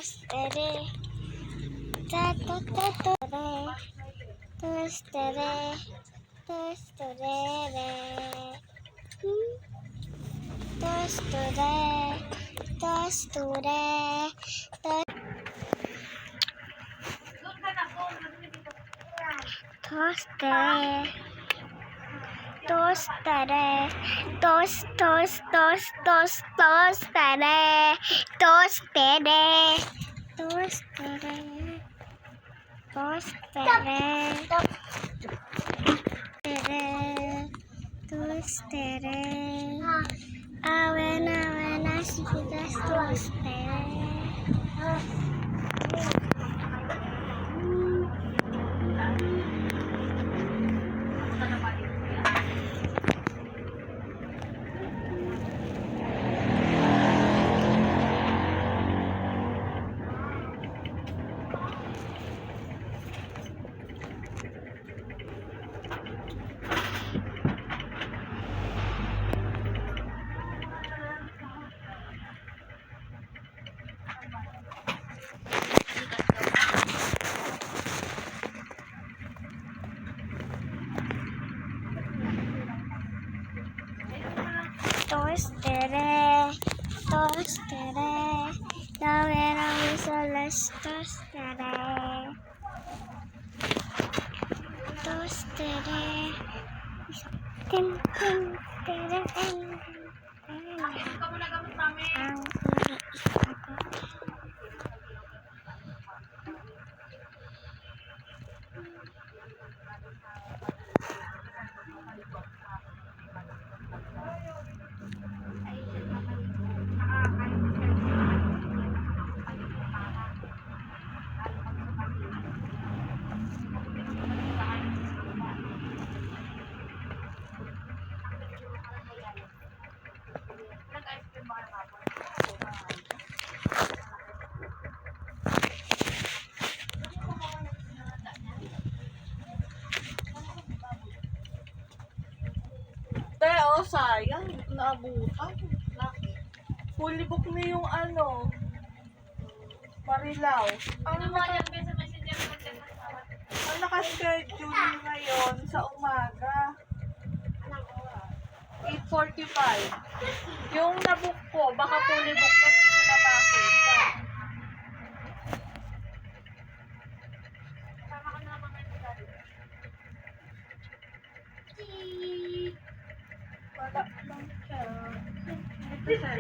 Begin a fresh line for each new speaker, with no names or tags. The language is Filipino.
tostere, tostere, tostere, tostere, tostere, tostere, tostere, tostere, toast, toast, toast, toast, tostere, tostere, tostere, tostere, tostere, avena, chiquitas, tostere. Tostere, tostere, davvero mi sono tostere, tostere, tim, tim, tere, ang
Sayang, hindi ko naabutan. Fully book na yung Marilao. Ang naka-schedule ngayon sa umaga. 8:45. Yung nabook ko, baka fully book na hindi ko na makita. Wala lang siya. Ito siya.